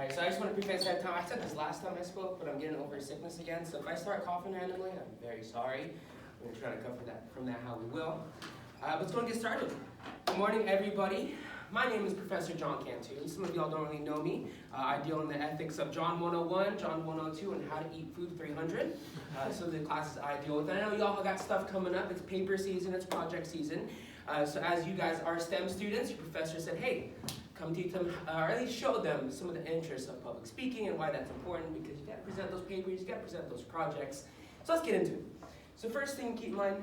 Alright, so I just want to preface that time. I said this last time I spoke, but I'm getting over sickness again. So if I start coughing randomly, I'm very sorry. We're going to try to cover that from that how we will. Let's go and get started. Good morning, everybody. My name is Professor John Cantu. Some of y'all don't really know me. I deal in the ethics of John 101, John 102, and how to eat food 300. So the classes I deal with. And I know y'all got stuff coming up. It's paper season, it's project season. So as you guys are STEM students, your professor said, hey, come teach them, or at least show them some of the interests of public speaking and why that's important, because you got to present those papers, you got to present those projects. So let's get into it. So first thing to keep in mind,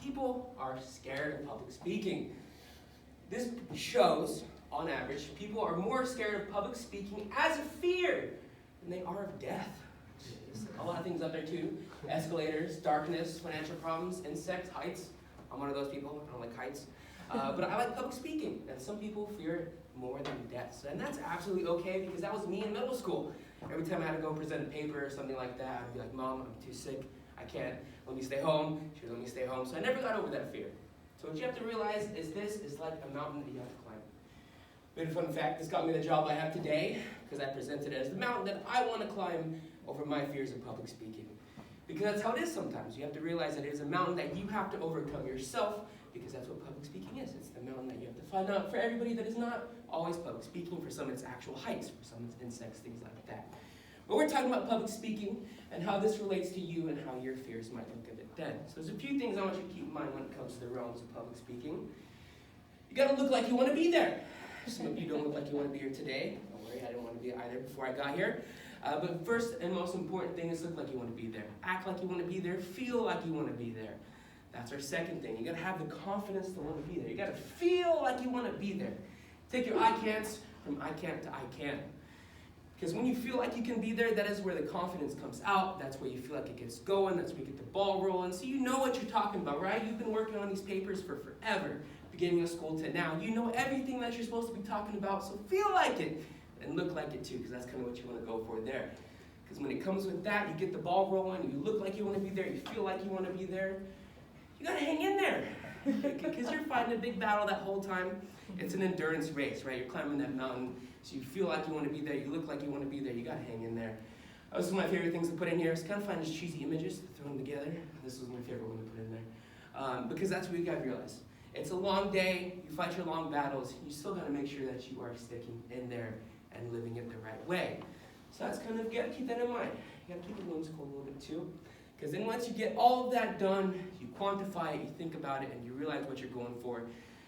people are scared of public speaking. This shows, on average, people are more scared of public speaking as a fear than they are of death. There's a lot of things out there too. Escalators, darkness, financial problems, insects, heights. I'm one of those people, I don't like heights. But I like public speaking, and some people fear it more than death. And that's absolutely okay, because that was me in middle school. Every time I had to go present a paper or something like that, I'd be like, Mom, I'm too sick, I can't, let me stay home. She would let me stay home. So I never got over that fear. So what you have to realize is this is like a mountain that you have to climb. Bit of fun fact, this got me the job I have today, because I presented it as the mountain that I want to climb over my fears of public speaking. Because that's how it is sometimes. You have to realize that it is a mountain that you have to overcome yourself, because that's what public speaking is. It's the mountain that you have to find out. For everybody, that is not always public speaking. For some, it's actual heights. For some, it's insects, things like that. But we're talking about public speaking and how this relates to you and how your fears might look a bit dead. So there's a few things I want you to keep in mind when it comes to the realms of public speaking. You got to look like you want to be there. Some of you don't look like you want to be here today. Don't worry, I didn't want to be either before I got here. But first and most important thing is look like you want to be there. Act like you want to be there. Feel like you want to be there. That's our second thing. You got to have the confidence to want to be there. You got to feel like you want to be there. Take your I can'ts from I can't to I can. Because when you feel like you can be there, that is where the confidence comes out. That's where you feel like it gets going. That's where you get the ball rolling. So you know what you're talking about, right? You've been working on these papers for forever, beginning of school to now. You know everything that you're supposed to be talking about, so feel like it and look like it too, because that's kind of what you want to go for there. Because when it comes with that, you get the ball rolling, you look like you want to be there, you feel like you want to be there. You got to hang in there, because you're fighting a big battle that whole time. It's an endurance race, right? You're climbing that mountain, so you feel like you want to be there, you look like you want to be there, you got to hang in there. This is one of my favorite things to put in here. It's kind of find just cheesy images, throw them together. This was my favorite one to put in there. Because that's what you got to realize. It's a long day, you fight your long battles, you still got to make sure that you are sticking in there and living it the right way. So that's kind of, you got to keep that in mind. You got to keep the wounds cold a little bit too. Because then once you get all of that done, you quantify it, you think about it, and you realize what you're going for,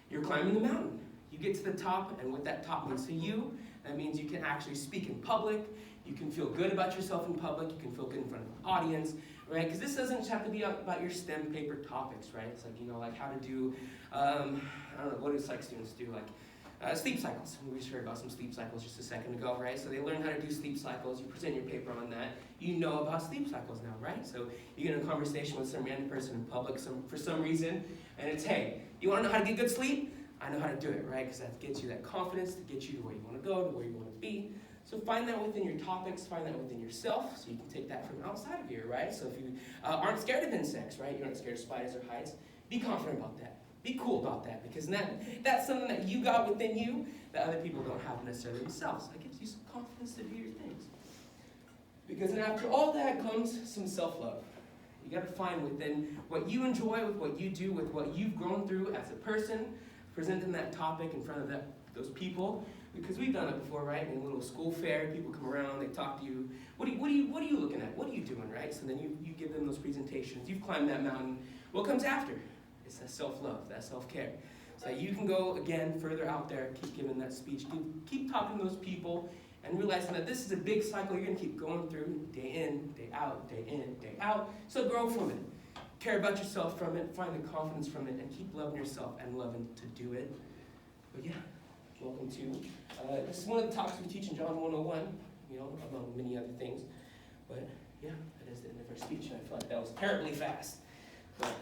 you're climbing the mountain. You get to the top, and what that top means to you, that means you can actually speak in public, you can feel good about yourself in public, you can feel good in front of an audience, right? Because this doesn't just have to be about your STEM paper topics, right? It's like, like how to do, I don't know, what do psych students do? Like, sleep cycles. We just heard about some sleep cycles just a second ago, right? So they learn how to do sleep cycles. You present your paper on that. You know about sleep cycles now, right? So you get in a conversation with some random person in public for some reason, and it's, hey, you want to know how to get good sleep? I know how to do it, right? Because that gets you that confidence to get you to where you want to go, to where you want to be. So find that within your topics, find that within yourself, so you can take that from outside of here, right? So if you aren't scared of insects, right? You're not scared of spiders or heights, be confident about that. Be cool about that, because that's something that you got within you that other people don't have necessarily themselves. That gives you some confidence to do your things. Because then after all that comes some self-love. You got to find within what you enjoy, with what you do, with what you've grown through as a person, presenting that topic in front of those people. Because we've done it before, right? In a little school fair, people come around, they talk to you. What are you looking at? What are you doing, right? So then you give them those presentations. You've climbed that mountain. What comes after? It's that self-love, that self-care. So you can go, again, further out there, keep giving that speech, keep talking to those people, and realizing that this is a big cycle you're going to keep going through day in, day out, day in, day out. So grow from it. Care about yourself from it, find the confidence from it, and keep loving yourself and loving to do it. But yeah, welcome to, this is one of the talks we teach in John 101, among many other things. But yeah, that is the end of our speech, and I feel like that was terribly fast. But